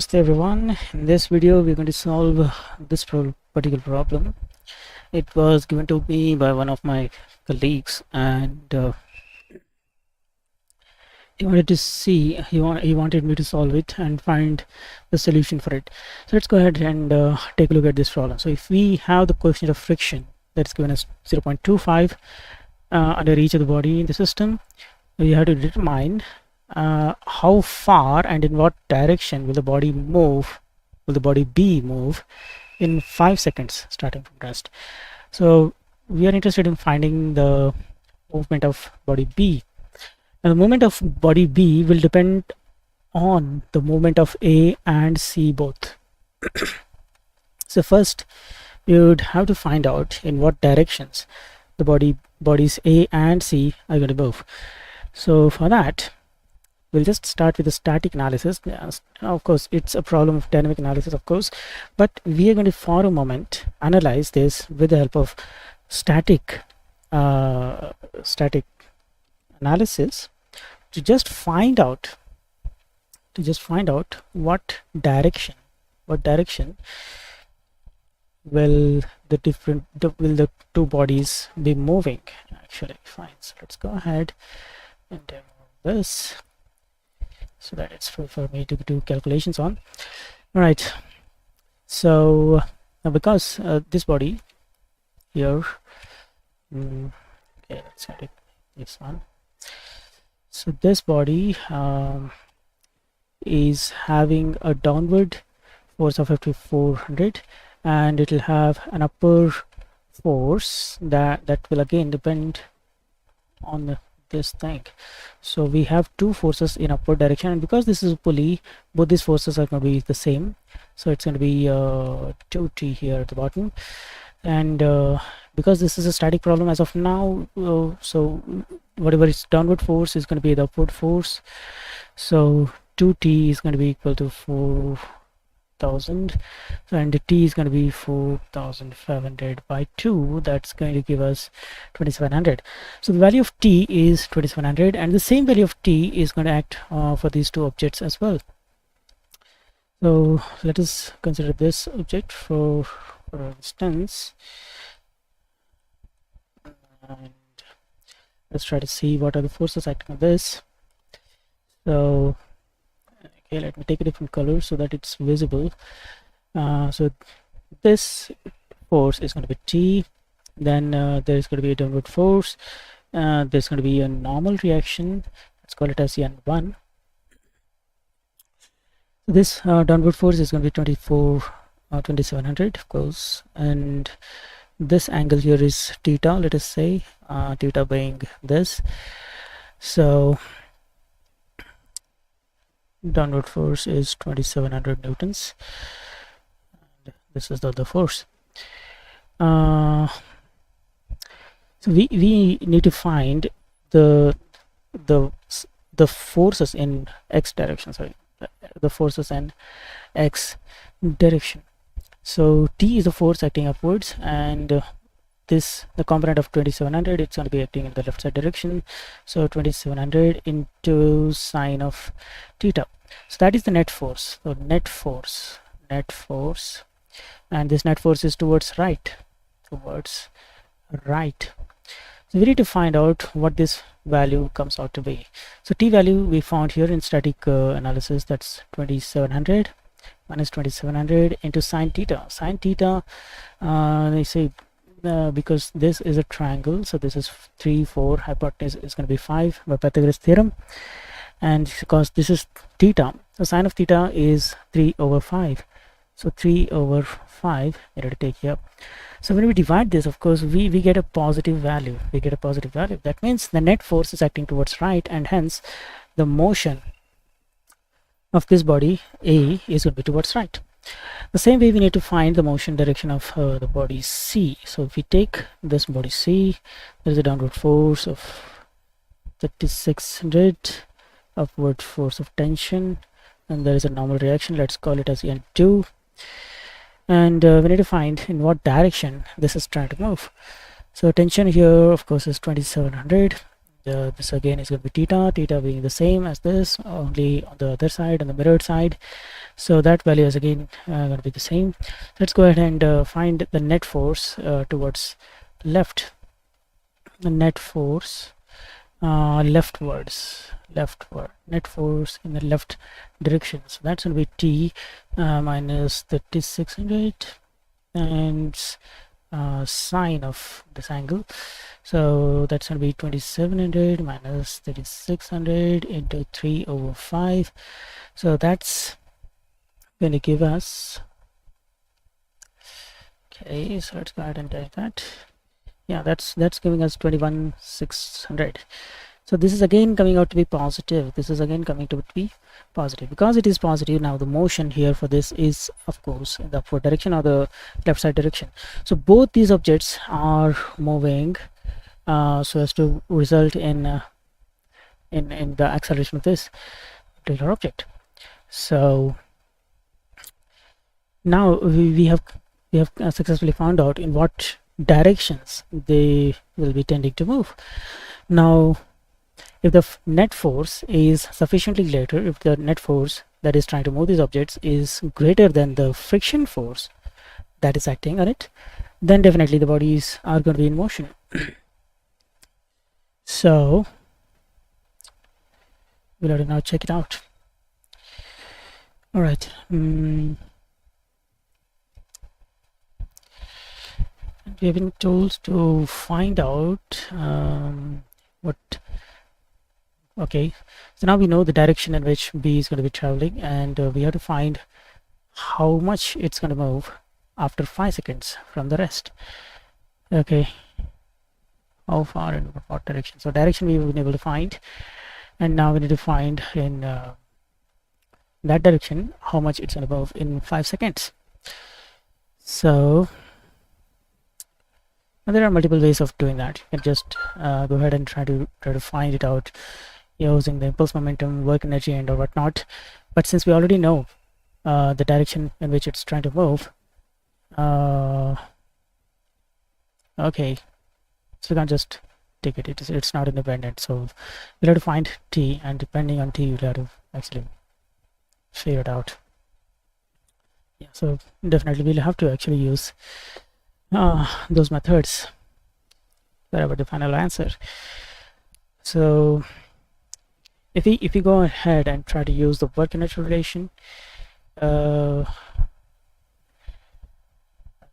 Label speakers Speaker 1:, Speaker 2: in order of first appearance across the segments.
Speaker 1: Namaste everyone. In this video we're going to solve this particular problem. It was given to me by one of my colleagues, and he wanted to see he wanted me to solve it and find the solution for it. So let's go ahead and take a look at this problem. So if we have the coefficient of friction that's given us 0.25 under each of the body in the system, we have to determine how far and in what direction will the body B move in 5 seconds starting from rest. So we are interested in finding the movement of body B. Now the movement of body B will depend on the movement of A and C both. So first we would have to find out in what directions the bodies A and C are going to move. So for that, we'll just start with the static analysis. Of course, it's a problem of dynamic analysis, of course, but we are going to for a moment analyze this with the help of static analysis to just find out what direction will the two bodies be moving. Actually, fine. So let's go ahead and demo this, so that it's for me to do calculations on. All right, so now because this body here, okay, let's take this one. So this body is having a downward force of 5400, and it will have an upper force that will again depend on this thing. So we have two forces in upward direction, and because this is a pulley, both these forces are going to be the same. So it's going to be 2t here at the bottom, and because this is a static problem as of now, so whatever is downward force is going to be the upward force. So 2t is going to be equal to 4,000, and t is going to be 4,500 by 2. That's going to give us 2,700. So the value of t is 2,700, and the same value of t is going to act for these two objects as well. So let us consider this object for instance, and let's try to see what are the forces acting on this. So okay, let me take a different color so that it's visible. So this force is going to be T, then there's going to be a downward force, there's going to be a normal reaction, let's call it as N1. So this downward force is going to be 2,700, of course, and this angle here is theta, let us say, theta being this. So downward force is 2,700 newtons, and this is the other force. So we need to find the forces in x direction, sorry, the forces in x direction. So T is the force acting upwards, and the component of 2,700, it's going to be acting in the left side direction. So 2,700 into sine of theta. So that is the net force. So net force, and this net force is towards right. So we need to find out what this value comes out to be. So T value we found here in static analysis, that's 2,700 minus 2,700 into sine theta. Sine theta, they say, because this is a triangle, so this is 3, 4, hypotenuse is going to be 5 by Pythagoras theorem, and because this is theta, the sine of theta is 3/5. So 3/5 we need to take here. So when we divide this, of course, we get a positive value. That means the net force is acting towards right, and hence the motion of this body A is going to be towards right. The same way we need to find the motion direction of the body C. So if we take this body C, there is a downward force of 3,600, upward force of tension, and there is a normal reaction, let's call it as N2, and we need to find in what direction this is trying to move. So tension here, of course, is 2,700, this again is going to be theta being the same as this, only on the other side, on the mirrored side. So that value is again going to be the same. Let's go ahead and find the net force towards left. The net force leftward, net force in the left direction. So that's going to be T minus 3600 and sine of this angle. So that's going to be 2700 minus 3600 into 3/5. So that's going to give us, okay, so let's go ahead and type that. Yeah, that's giving us 21,600. So this is again coming out to be positive. This is again coming to be positive. Because it is positive, now the motion here for this is of course in the upward direction or the left side direction. So both these objects are moving so as to result in the acceleration of this particular object. So now we have successfully found out in what directions they will be tending to move. Now if the net force is sufficiently greater, if the net force that is trying to move these objects is greater than the friction force that is acting on it, then definitely the bodies are going to be in motion. So we'll have to now check it out. All right. We have been told to find out what. Okay, so now we know the direction in which B is going to be traveling, and we have to find how much it's going to move after 5 seconds from the rest. Okay, how far and what direction? So direction we've been able to find, and now we need to find in that direction how much it's going to move in 5 seconds. So there are multiple ways of doing that. You can just go ahead and try to find it out using the impulse momentum, work energy, and or whatnot. But since we already know the direction in which it's trying to move, okay, so we can't just take it. It's not independent. So we'll have to find T, and depending on T, we'll have to actually figure it out. Yeah, so definitely we'll have to actually use those methods wherever the final answer. So if we go ahead and try to use the work energy relation,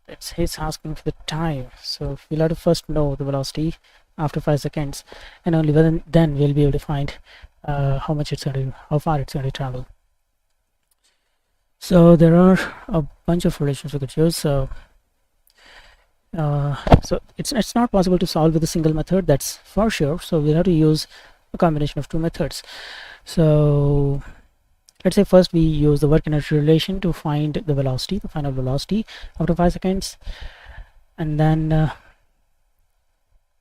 Speaker 1: it's asking for the time. So we'll have to first know the velocity after 5 seconds, and only then we'll be able to find how far it's going to travel. So there are a bunch of relations we could use. So it's not possible to solve with a single method, that's for sure. So we'll have to use a combination of two methods. So let's say first we use the work energy relation to find the velocity, the final velocity after 5 seconds, and then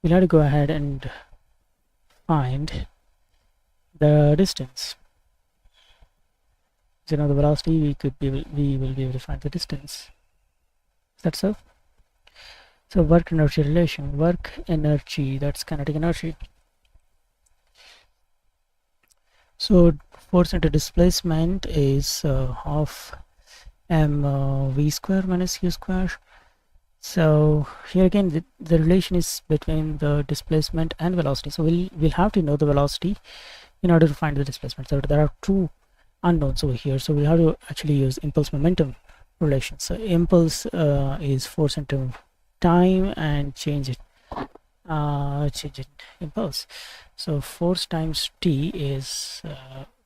Speaker 1: we'll have to go ahead and find the distance. So now the velocity, we will be able to find the distance. Is that so? So work energy relation, work energy, that's kinetic energy. So force into displacement is half mv square minus u square. So here again the relation is between the displacement and velocity. So we'll have to know the velocity in order to find the displacement. So there are two unknowns over here. So we'll have to actually use impulse momentum relation. So impulse is force into time and change it impulse. So force times t is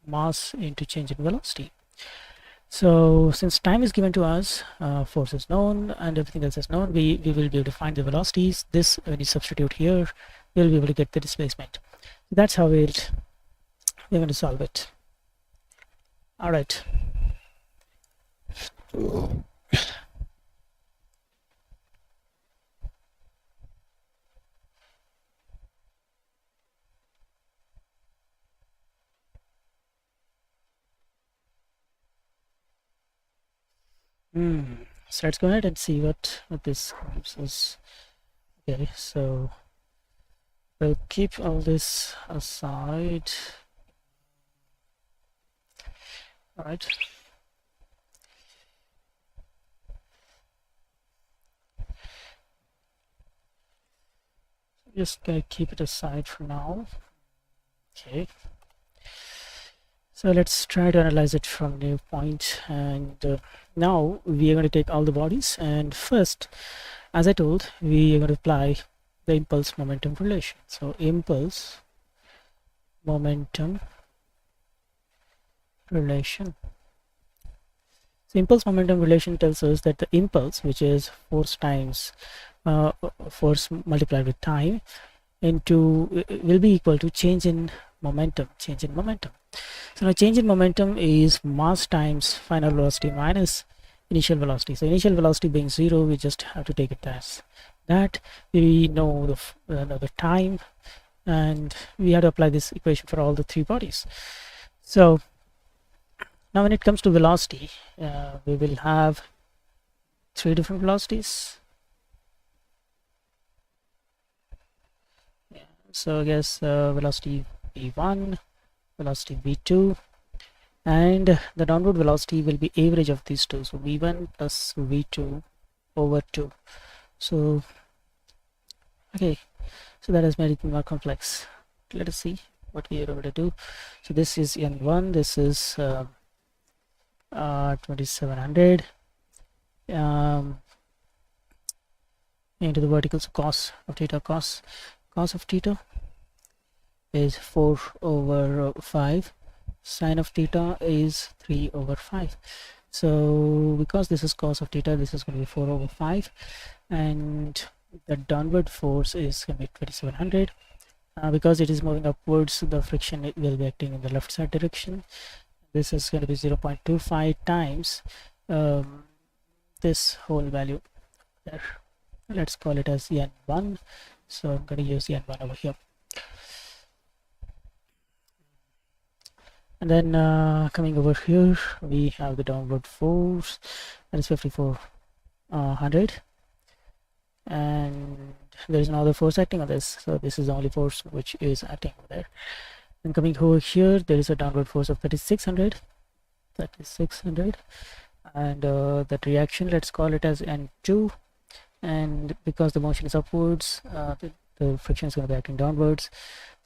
Speaker 1: mass into change in velocity. So since time is given to us, force is known and everything else is known, we will be able to find the velocities. This, when you substitute here, we'll be able to get the displacement. That's how we're going to solve it. All right. So let's go ahead and see what this is. Okay, so we'll keep all this aside. All right. Just gonna keep it aside for now. Okay. So let's try to analyze it from new point. And now we are going to take all the bodies. And first, as I told, we are going to apply the impulse momentum relation. So impulse momentum relation. So impulse momentum relation tells us that the impulse, which is force times force multiplied with time, into will be equal to change in momentum. So now change in momentum is mass times final velocity minus initial velocity. So initial velocity being 0, we just have to take it as that. We know the time, and we have to apply this equation for all the three bodies. So now when it comes to velocity, we will have three different velocities. So I guess velocity v1, velocity v2, and the downward velocity will be average of these two. So v1 plus v2 over 2. So okay, so that has made it more complex. Let us see what we are able to do. So this is n1, this is 2700 into the vertical. So cos of theta is 4 over 5, sine of theta is 3 over 5. So because this is cos of theta, this is going to be 4 over 5, and the downward force is going to be 2700. Because it is moving upwards, the friction will be acting in the left side direction. This is going to be 0.25 times this whole value there. Let's call it as n1. So I'm going to use n1 over here. And then coming over here, we have the downward force, that is 5400, and there is no other force acting on this, so this is the only force which is acting over there. And coming over here, there is a downward force of 3600, and that reaction, let's call it as n2, and because the motion is upwards, the friction is going to be acting downwards.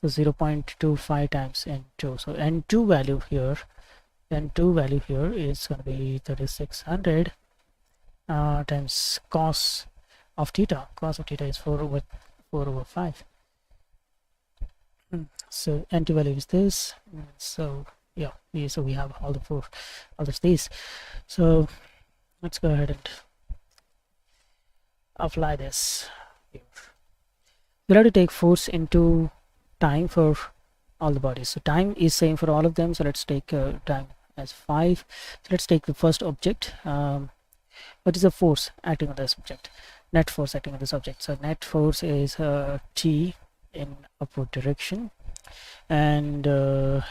Speaker 1: So 0.25 times n2. So n2 value here is going to be 3600 times cos of theta. Cos of theta is 4 over 5. So n2 value is this. So yeah, so we have all these. So let's go ahead and apply this here. We'll have to take force into time for all the bodies. So time is same for all of them, so let's take time as 5. So let's take the first object. What is the force acting on this object? Net force acting on this object. So net force is T in upward direction, and in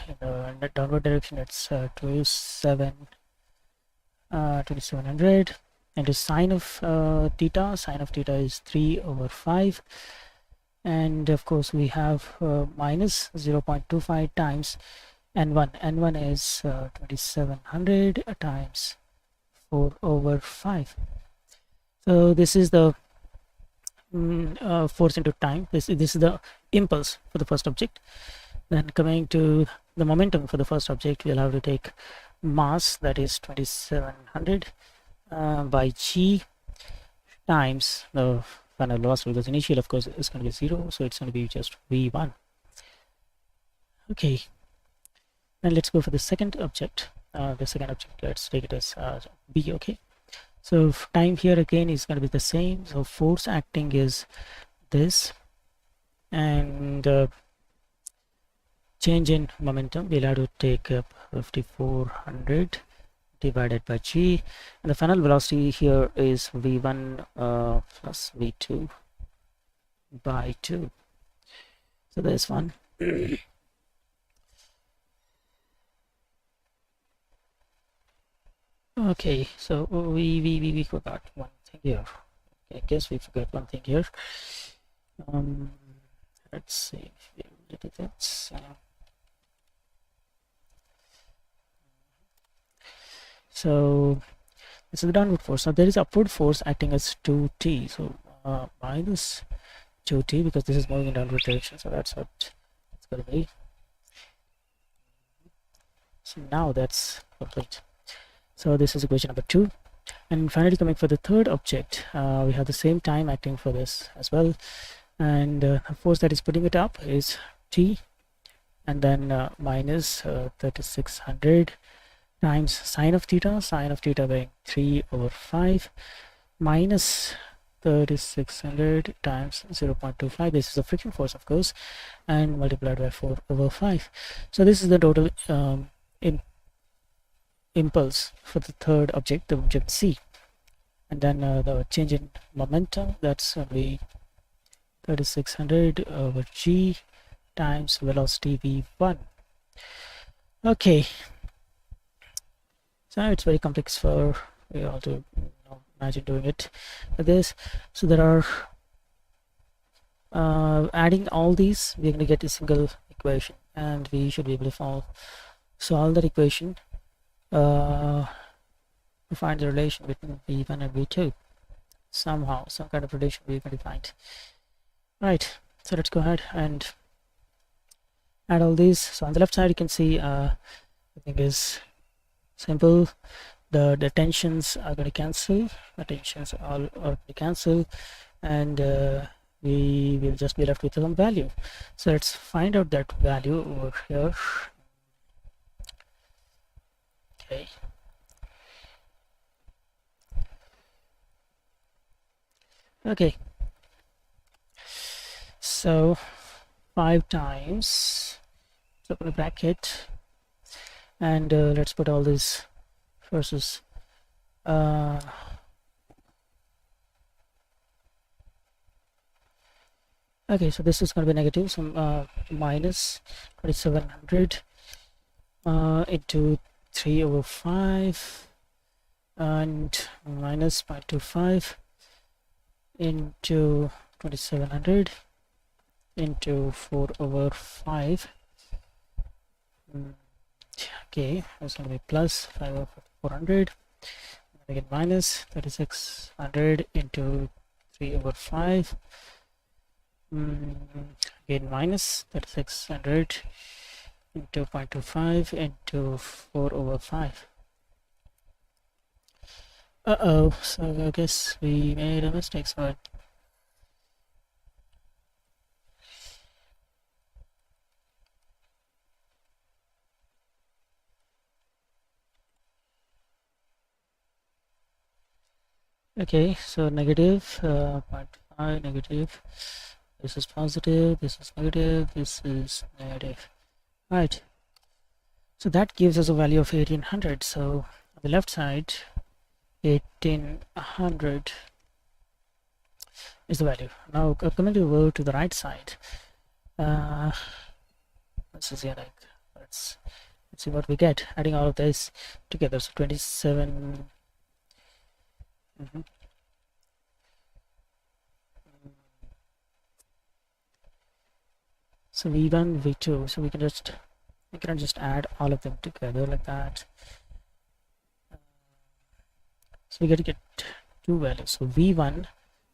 Speaker 1: the downward direction it's 2700 into sine of theta. Sine of theta is 3 over 5, and of course we have minus 0.25 times n1. N1 is 2700 times 4 over 5. So this is the force into time. This is the impulse for the first object. Then coming to the momentum for the first object, we'll have to take mass, that is 2700 by g times the final velocity, because initial of course is going to be 0, so it's going to be just v1. Okay, and let's go for the second object. Let's take it as b. Okay, so time here again is going to be the same. So force acting is this, and change in momentum, we'll have to take up 5400 divided by g, and the final velocity here is v1 plus v2 by 2. So there's one. Okay, so we forgot one thing here. I guess we forgot one thing here. let's see if we look at it. So this is the downward force. Now there is upward force acting as 2t, so minus 2t, because this is moving in downward direction, so that's what it's going to be. So now that's complete. So this is equation number 2. And finally, coming for the third object, we have the same time acting for this as well, and the force that is putting it up is t, and then minus 3600 times sine of theta being 3/5 minus 3600 times 0.25. This is the friction force, of course, and multiplied by 4/5. So this is the total impulse for the third object, the object C. And then the change in momentum, that's going to be 3600 over g times velocity v1. Okay, so it's very complex for you all to imagine doing it like this. So there are adding all these, we're going to get a single equation, and we should be able to solve that equation to find the relation between v1 and v2. Somehow, some kind of relation we're going to find. Right, so let's go ahead and add all these. So on the left side you can see everything is simple. The tensions are going to cancel, the tensions are going to cancel, and we will just be left with some value. So let's find out that value over here. Okay, okay, so 5 times, so open a bracket, and let's put all these forces. Okay, so this is going to be negative, so minus 2700 into 3/5 and minus 0.25 into 2700 into 4/5. Okay, that's going to be plus 5/400. Again, minus 3600 into 3/5. Again, minus 3600 into 0.25 into 4/5. So I guess we made a mistake. So okay, so negative 0.5, negative, this is positive, this is negative, this is negative. Right, so that gives us a value of 1800. So on the left side, 1800 is the value. Now coming over to the right side, this is here, like, let's see what we get adding all of this together. So 27. So v1, v2, so we can just add all of them together like that. So we get to get two values. So v1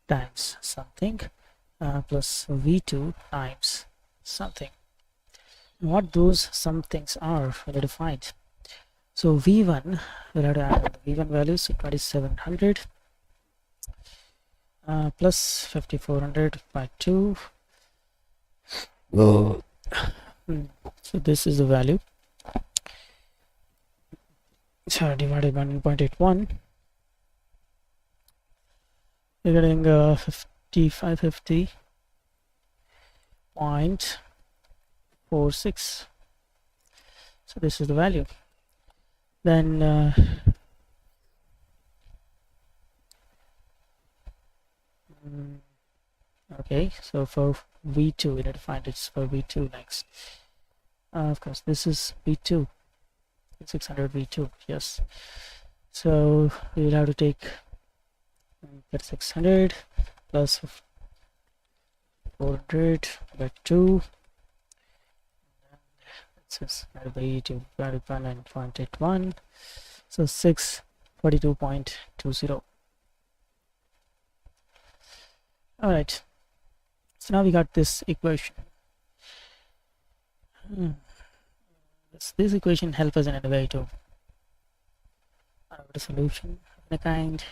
Speaker 1: times something plus v2 times something. What those some things are, we'll have to find. So v1, we'll have to add the v1 values, so 2700 plus 5400 by 2. So this is the value. So divided by 1.81, we're getting 5550.46. So this is the value. Then okay, so for v2 we need to find it for v2 next. Of course this is v2, 600 v2, yes. So we will have to take 600 plus 400 by 2. It's divided by 2.81. So 642.20. All right. So now we got this equation. This equation helps us in a way to have a solution in a kind.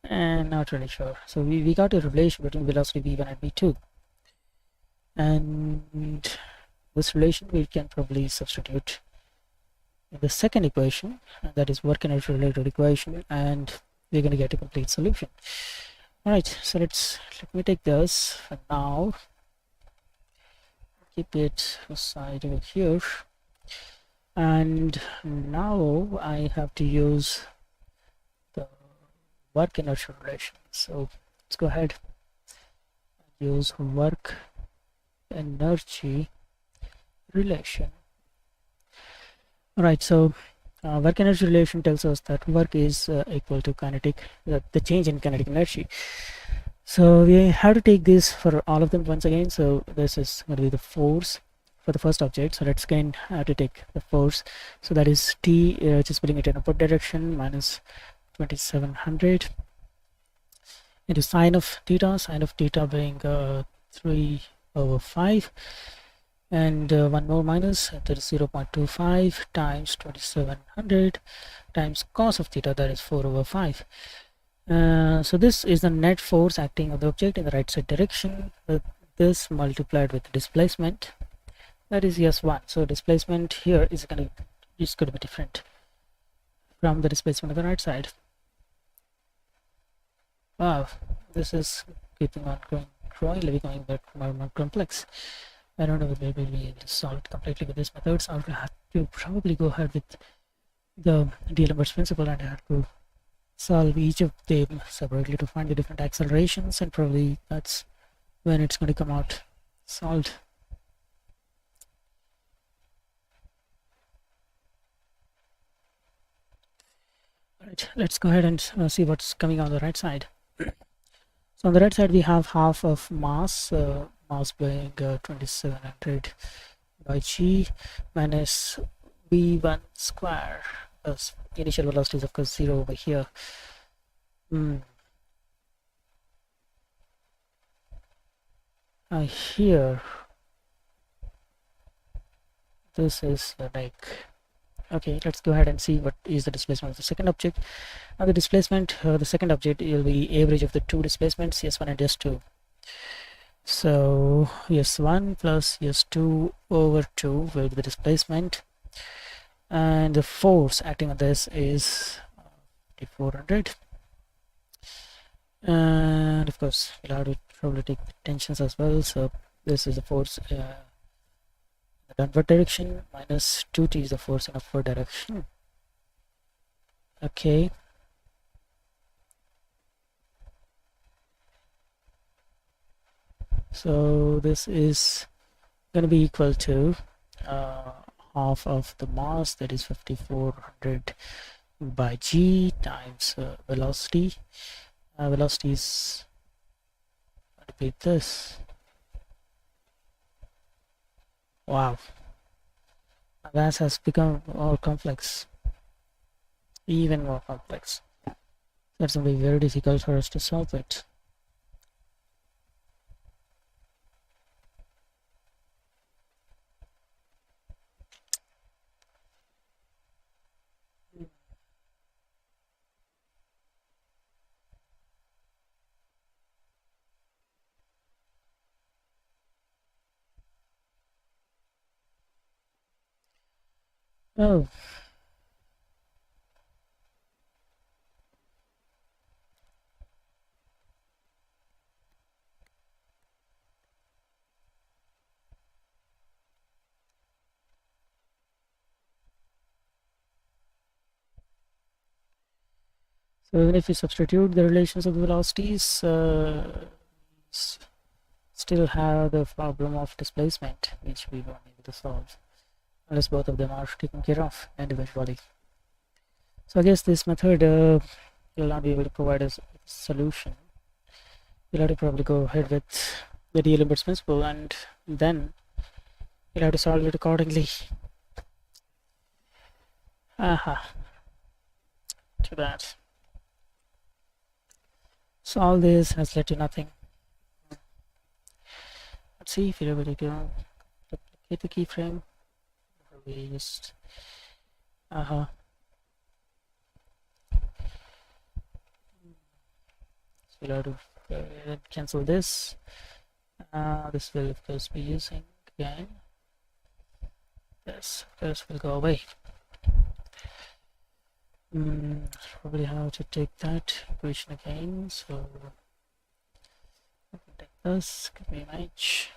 Speaker 1: And not really sure. So we got a relation between velocity v1 and v2. And this relation we can probably substitute in the second equation, and that is work energy related equation, and we're going to get a complete solution. All right, so let me take this for now, keep it aside over here, and now I have to use the work energy relation. So let's go ahead and use work energy relation. All right, so work energy relation tells us that work is equal to kinetic, the change in kinetic energy. So we have to take this for all of them once again. So this is going to be the force for the first object. So let's again have to take the force. So that is T, just putting it in upward direction, minus 2700 into sine of theta being 3/5. And one more minus, that is 0.25 times 2700 times cos of theta, that is 4/5. So this is the net force acting on the object in the right side direction. This multiplied with displacement, that is S1. So displacement here is going to be different from the displacement on the right side. Wow, this is keeping on growing, becoming more complex. I don't know if we'll be able to solve it completely with this method, so I'll have to probably go ahead with the D'Alembert's principle and have to solve each of them separately to find the different accelerations, and probably that's when it's going to come out solved. Alright, let's go ahead and see what's coming on the right side. So on the right side we have half of mass, mass being 2700 by g minus v1 square, as initial velocity is of course 0 over here. Here this is like, okay, let's go ahead and see what is the displacement of the second object. Now the displacement the second object will be average of the two displacements, S1 and S2. So S1 plus S2 over 2 will be the displacement, and the force acting on this is 400. And of course we'll have to probably take the tensions as well. So this is the force in the downward direction, minus 2t is the force in upward direction. Okay, so this is going to be equal to half of the mass, that is 5400 by g times velocity. Velocity is, repeat this. Wow, that has become more complex, even more complex. That's going to be very difficult for us to solve it. Oh, so even if we substitute the relations of the velocities, still have the problem of displacement, which we won't be able to solve unless both of them are taken care of individually. So I guess this method will not be able to provide us a solution you'll have to probably go ahead with the D'Alembert's principle, and then you'll have to solve it accordingly. Aha, too bad. So all this has led to nothing. Let's see if you're able to go duplicate the keyframe. We just so we'll have to cancel this. This will of course be using again. This will go away. Probably have to take that equation again. So I can take this, give me image.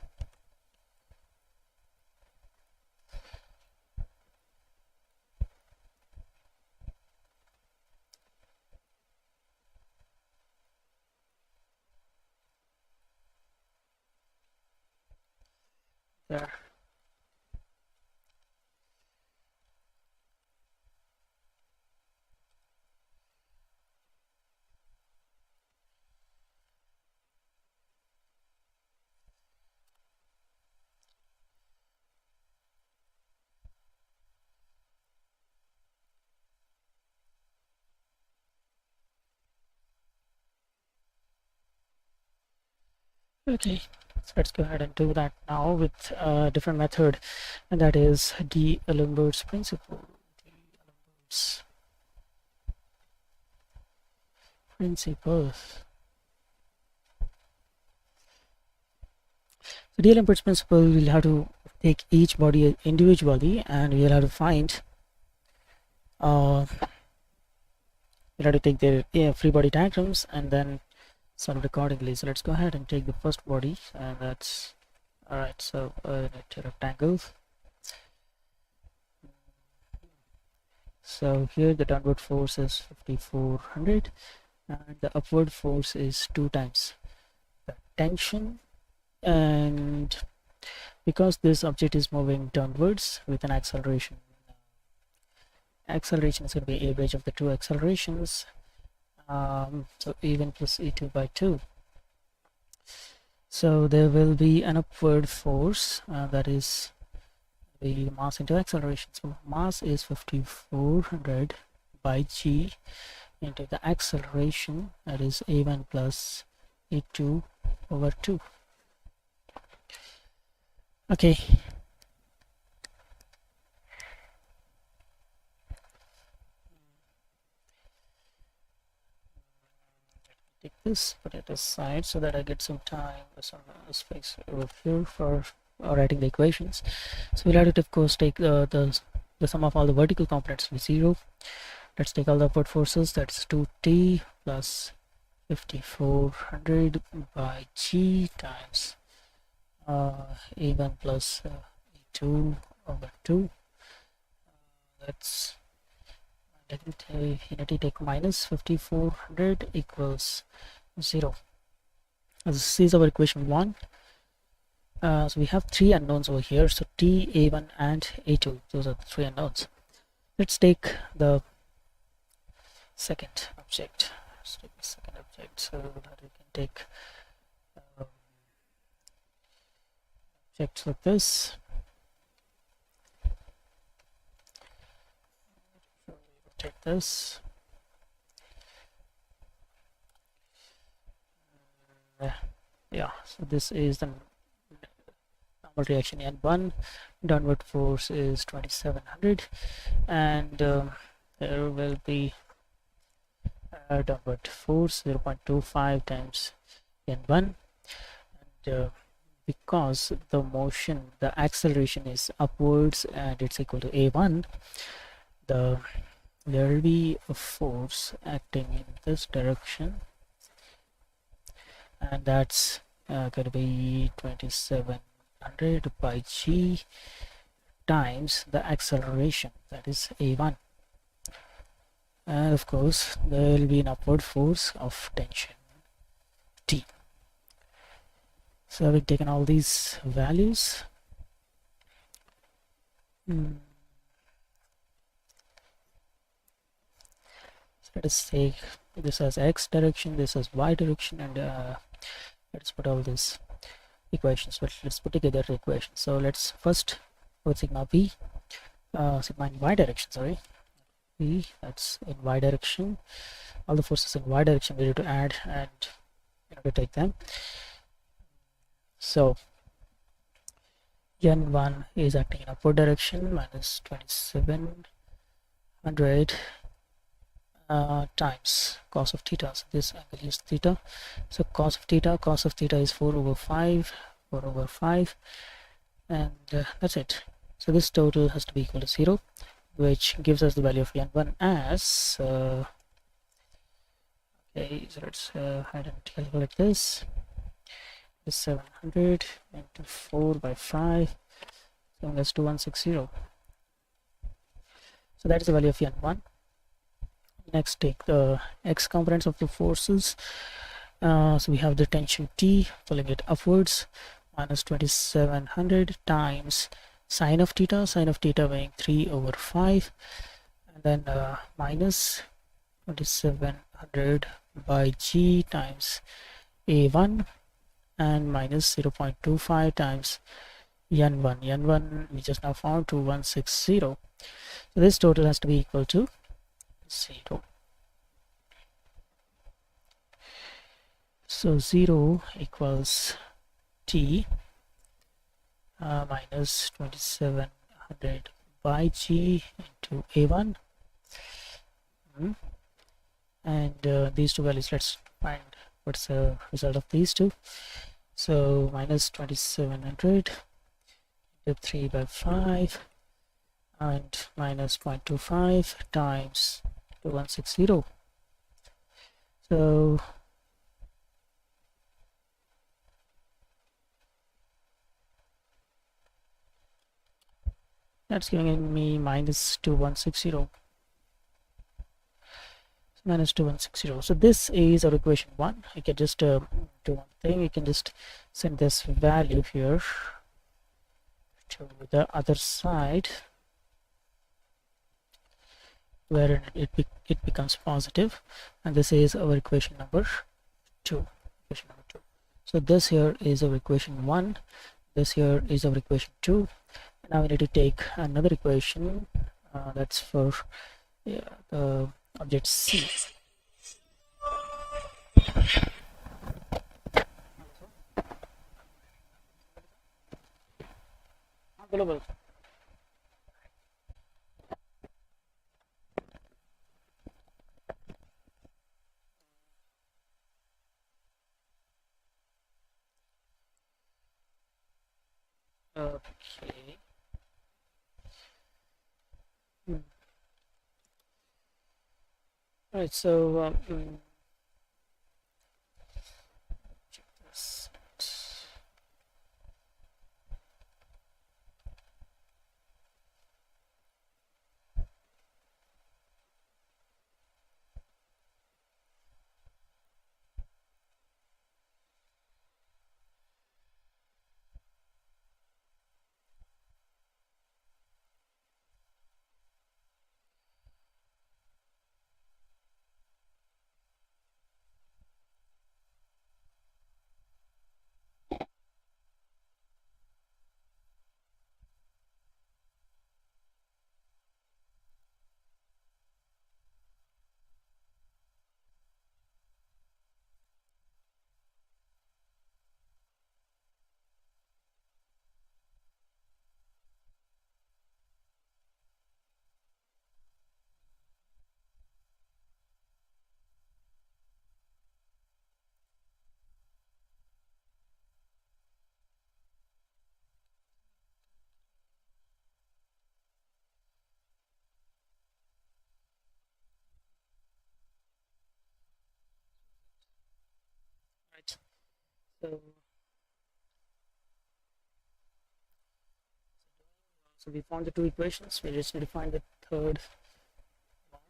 Speaker 1: There. Okay, so let's go ahead and do that now with a different method, and that is D'Alembert's principle. D'Alembert's principle. So D'Alembert's principle, we'll have to take each body individually, and we'll have to find we'll have to take their free body diagrams and then solve it accordingly. So let's go ahead and take the first body, and that's alright. So a rectangle. So here the downward force is 5400, and the upward force is 2 times the tension. And because this object is moving downwards with an acceleration is going to be average of the two accelerations. So E1 plus E2 by 2. So there will be an upward force, that is the mass into acceleration. So mass is 5400 by g into the acceleration, that is A1 plus E2 over 2. Okay. Take this, put it aside so that I get some time, some space over here for writing the equations. So we'll have to, of course, take the sum of all the vertical components to be 0. Let's take all the upward forces. That's 2t plus 5400 by g times A1 plus E2 over 2. That's unity take minus 5400 equals 0. This is our equation 1. So we have 3 unknowns over here. So t, A1 and A2, those are the 3 unknowns. Let's take the second object. So that we can take objects like this. Take this. Yeah, so this is the normal reaction N1. Downward force is 2700, and there will be downward force 0.25 times N1, and because the acceleration is upwards and it's equal to A1, there will be a force acting in this direction, and that's going to be 2700 by g times the acceleration, that is A1. And of course there will be an upward force of tension T. So having taken all these values, so let us take this as x direction, this as y direction, and Let's put all these equations, but let's put together the equations. So let's first put sigma b, sigma in y direction, sorry, b, that's in y direction. All the forces in y direction we need to add and to take them. So n1 is acting in upward direction, minus 2700 times cos of theta. So this angle is theta. So cos of theta is 4 over 5, and that's it. So this total has to be equal to 0, which gives us the value of n1 as okay, so let's ahead and calculate this. Is 700 into 4 by 5, so that's 2160. So that is the value of n1. Next, take the x components of the forces. So we have the tension T pulling it upwards, minus 2700 times sine of theta weighing 3 over 5, and then minus 2700 by g times a1, and minus 0.25 times n1 we just now found 2160. So this total has to be equal to 0. So 0 equals T minus 2700 by G into A1, and these two values, let's find what's the result of these two. So minus 2700 into 3 by 5 and minus 0.25 times 2160. So that's giving me minus 2160. Minus 2160. So this is our equation 1. I can just do one thing. We can just send this value here to the other side, where it becomes positive, and this is our equation number 2. So this here is our equation 1. This here is our equation 2. Now we need to take another equation that's for the object C. Global. Okay. All right, so check this. Right. So we found the two equations. We just need to find the third one.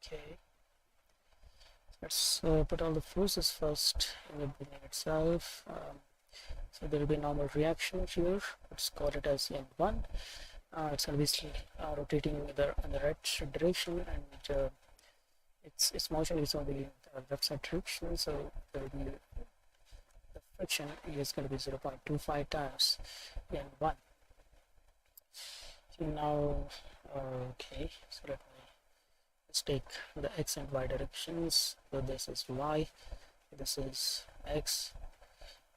Speaker 1: Okay. Let's put all the forces first in the beginning itself. So there will be a normal reaction here. Let's call it as N1. It's obviously rotating in the right direction, and its motion is only left side direction, so there will be the friction is going to be 0.25 times n1. So now, okay, so let's take the x and y directions. So this is y, this is x.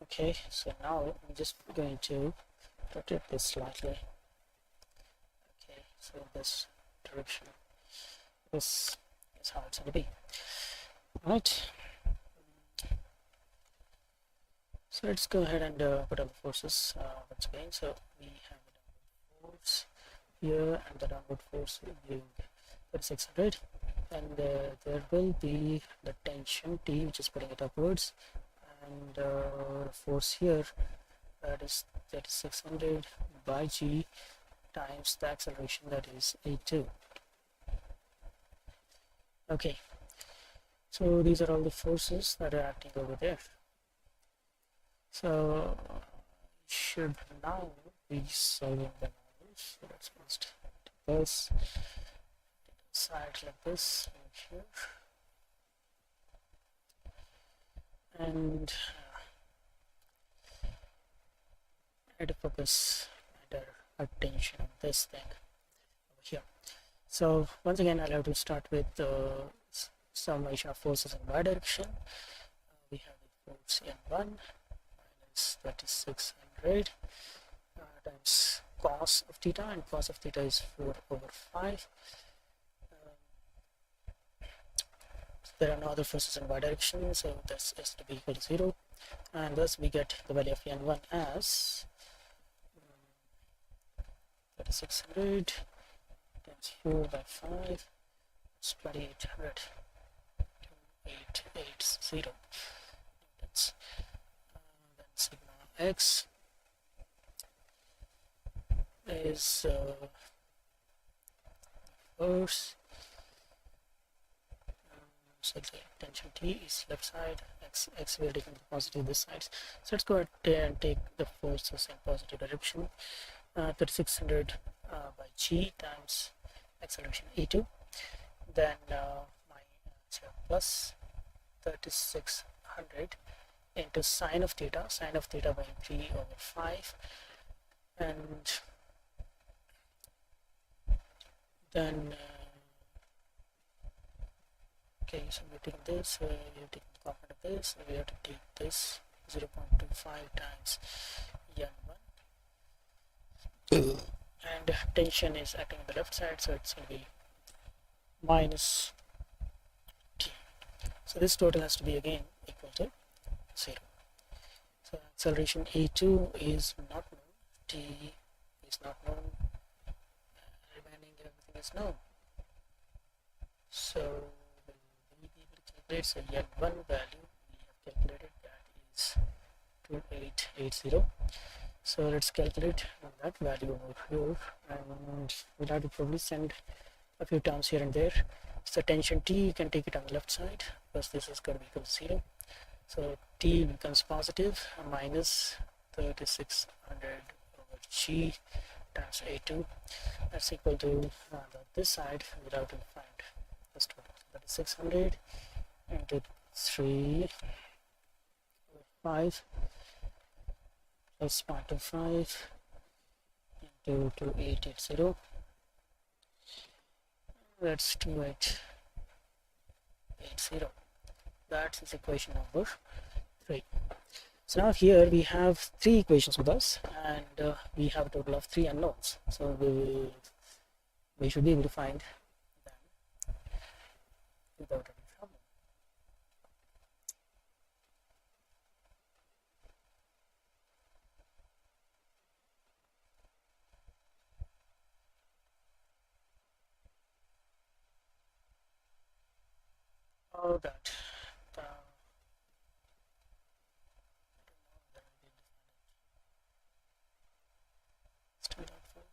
Speaker 1: Okay, so now I'm just going to rotate this slightly. Okay, so this direction, this is how it's going to be. Right. So let's go ahead and put on the forces once again. So we have a downward force here and the downward force being 3600, and there will be the tension T, which is putting it upwards, and force here, that is 3600 by G times the acceleration, that is A2. Okay, so these are all the forces that are acting over there. So should now be solving them all. So let's first do this side like this here, and try to focus our attention on this thing over here. So once again, I'll have to start with the summation of forces in y direction. We have the force n1 minus 3600 times cos of theta, and cos of theta is 4/5. There are no other forces in y direction, so this is to be equal to 0, and thus we get the value of n1 as 3600 times 4/5 is 2800 880 newtons. Then sigma x is force. So the tension T is left side, x will take into positive this side. So let's go ahead and take the forces in positive direction. 3600 by G times acceleration A2. Then my answer plus 3600 into sine of theta by 3/5, and then okay, so we're taking this, we're taking the component of this, so we have to take this 0.25 times n1, and tension is acting on the left side, so it's going to be minus t. So this total has to be again equal to 0. So acceleration A2 is not known, T is not known, remaining everything is known. So will we be able to calculate? So n1 value we have calculated, that is 2880. So let's calculate that value over here, and we'll have to probably send a few terms here and there. So tension T, you can take it on the left side because this is going to be equal to 0. So T becomes positive, minus 3600 over G times A2. That's equal to this side. We'll have to find this total. That is 600 into 3/5 plus 0.25 into 2880. That's 2880. That is equation number 3. So now here we have 3 equations with us, and we have a total of 3 unknowns. So we should be able to find them without any problem. Oh, that. Still not full.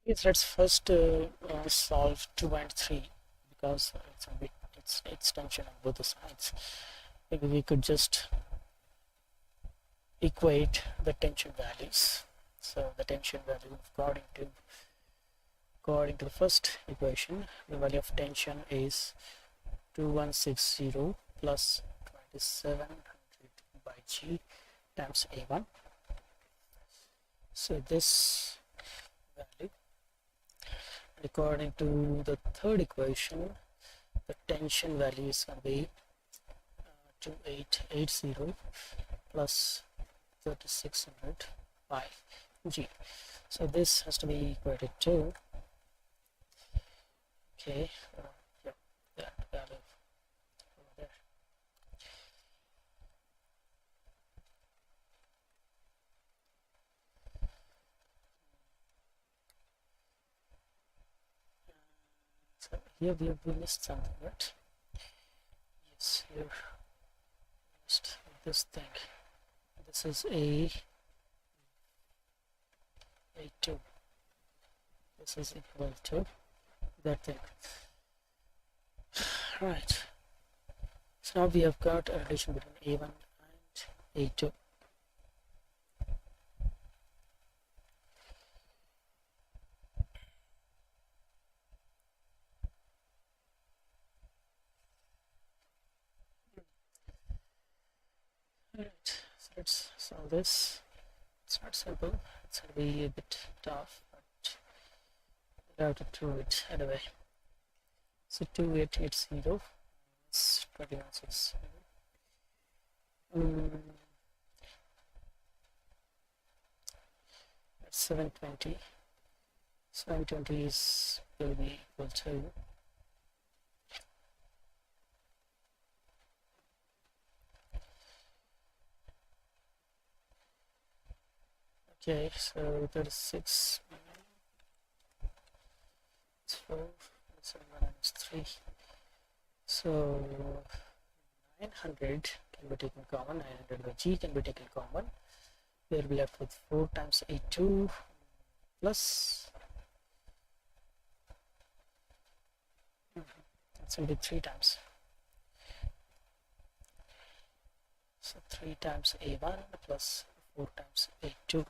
Speaker 1: Yes, let's first solve 2 and 3 because it's a bit it's tension on both the sides. Maybe we could just equate the tension values. So the tension value according to the first equation, the value of tension is 2160 plus 2700 by G times A1. So this value, according to the third equation, the tension value is going to be 2880 plus 3600 by G. So this has to be equated to, okay, yeah, that value over there. So here we missed something, right? Yes, here we missed this thing. This is A2. This is equal to that thing. Right. So now we have got a relation between A1 and A2. Right. So let's solve this. It's not simple. It's going to be a bit tough, but we have to do it anyway. So 2880 is 2160. That's 720. 720 is will be equal to, okay, so 36 it's 4, 7 minus 3. So 900 can be taken common, 900 by G can be taken common. We will be left with 4 times A2 plus, that's going to be 3 times. So 3 times A1 plus 4 times A2.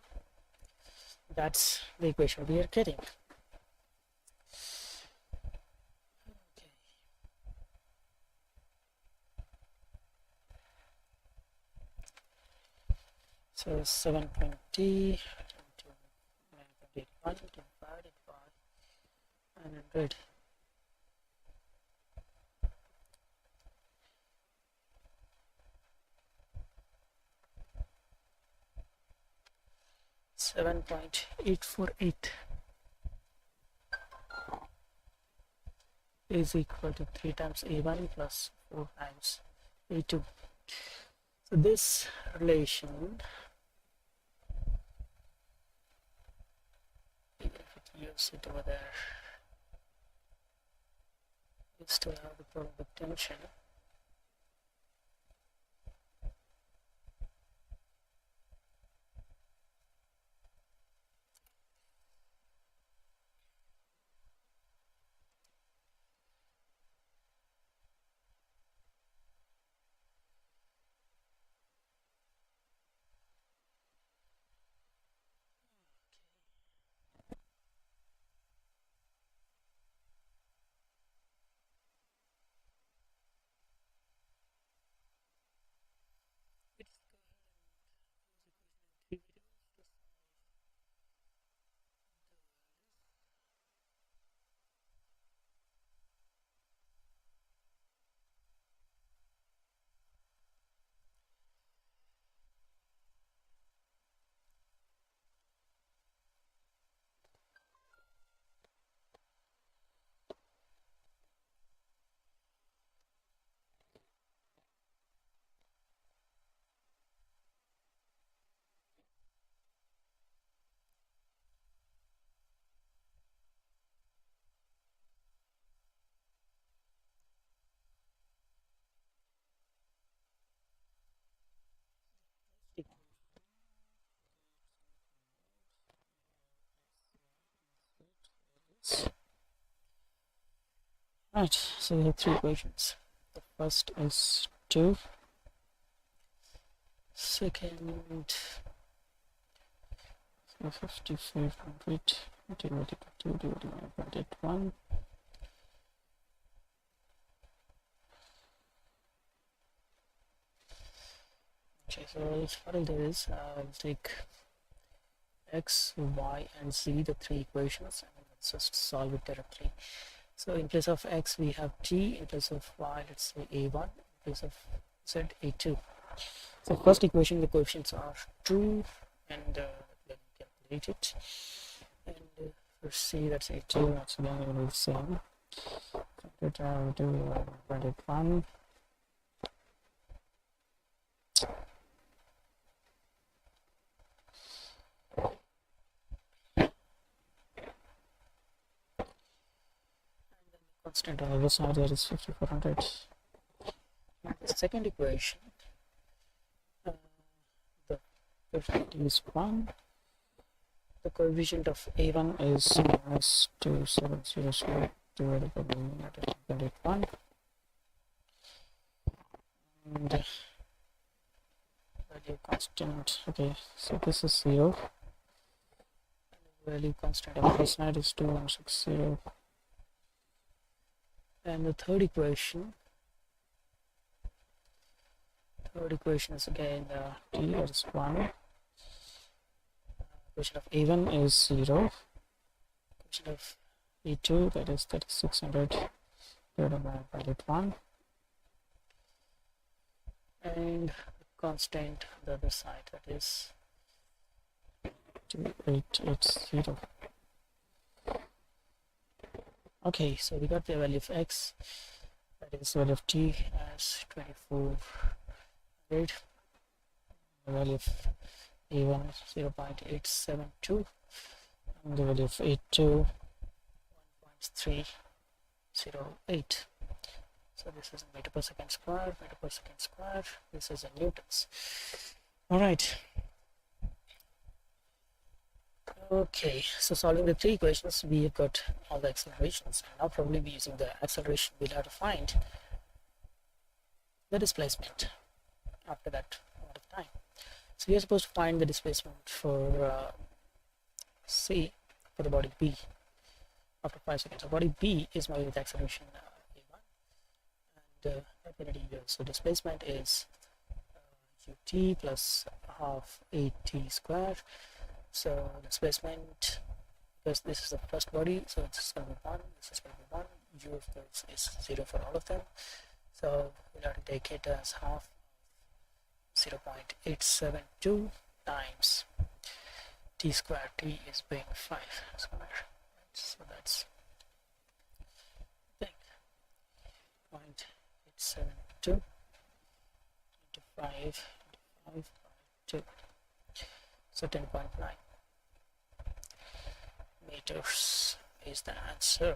Speaker 1: That's the equation we are getting. Okay. So 720, 981 divided by 900. $7.848 is equal to 3 times A1 plus 4 times A2. So this relation, even if it use it over there, you still have the problem with tension. Right, so we have three equations. The first is 2, second so 5500 divided by 2 divided by 0.81. Okay, so what I'll do is I'll take x, y, and z, the three equations, and let's just solve it directly. So in place of x we have t, in place of y let's say a1, in place of z a2. So first equation the coefficients are 2 and then calculate it, and for c that's a2, that's again going to be the same. Do 1. Constant on the other side, that is 5400. The second equation, the coefficient is 1. The coefficient of a1 is minus 2700 divided by 1, and value constant. Okay, so this is 0, and value constant on the side is 2160. And the third equation is again t, that is 1. Equation of a1 is 0. Equation of a2, that is 3600 divided by 1, and constant on the other side, that is 2880. Okay, so we got the value of x, that is the value of t as 2400, the value of a1 0.872, and the value of a2 1.308. So this is meter per second square, this is in newtons. All right. Okay, so solving the three equations, we have got all the accelerations, and now probably be using the acceleration we'll have to find the displacement after that amount of time. So we are supposed to find the displacement for C, for the body B after 5 seconds. So body B is moving with acceleration a1, and rapidity u. So displacement is ut plus half at square. So displacement, because this is the first body, so it's going to be 1, this is going to be 1, u of course is 0 for all of them, so we'll have to take it as half 0.872 times t square. T is being 5 square, so that's 0.872 into 5 by 2, so 10.9 meters is the answer.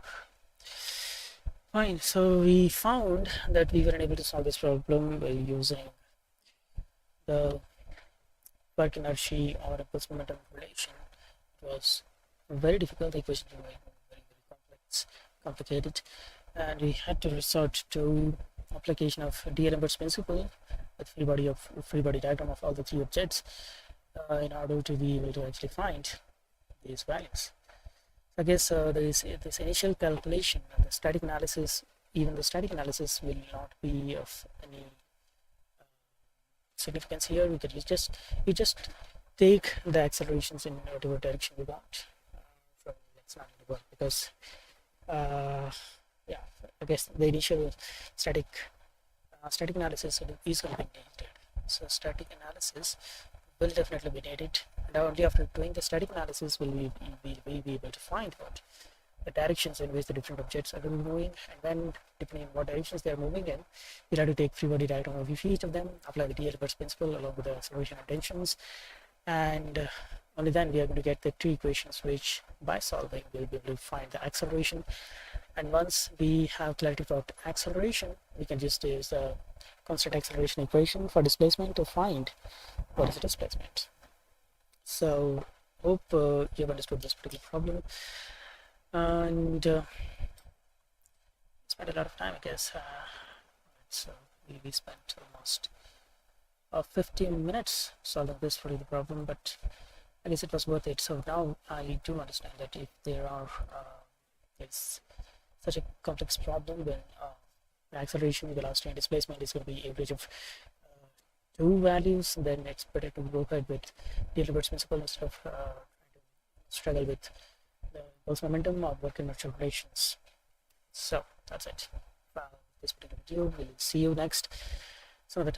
Speaker 1: Fine, so we found that we were unable to solve this problem by using the work inertia or impulse momentum relation. It was very difficult, the equations were very complicated, and we had to resort to application of D'Alembert's principle with free body diagram of all the three objects in order to be able to actually find these values. I guess this initial calculation and the static analysis, even the static analysis will not be of any significance here. We could you just take the accelerations in whatever direction you want from that's not going to work, because yeah, I guess the initial static analysis is going to be needed. So static analysis will definitely be needed, and only after doing the static analysis will we be able to find what the directions in which the different objects are going to be moving, and then depending on what directions they are moving in, we'll have to take free body diagram of each of them, apply the D'Alembert's principle along with the acceleration and tensions, and only then we are going to get the two equations which by solving we'll be able to find the acceleration. And once we have clarity about acceleration, we can just use the constant acceleration equation for displacement to find what is the displacement. So hope you have understood this particular problem, and this spent a lot of time, I guess. So we spent almost 15 minutes solving this particular problem, but I guess it was worth it. So now I do understand that if there are it's such a complex problem, then the acceleration, velocity, and displacement is going to be average of two values, then it's better to go ahead with Hilbert's principle instead of trying to struggle with the impulse momentum or work in virtual relations. So that's it. This particular video. We'll see you next some other time.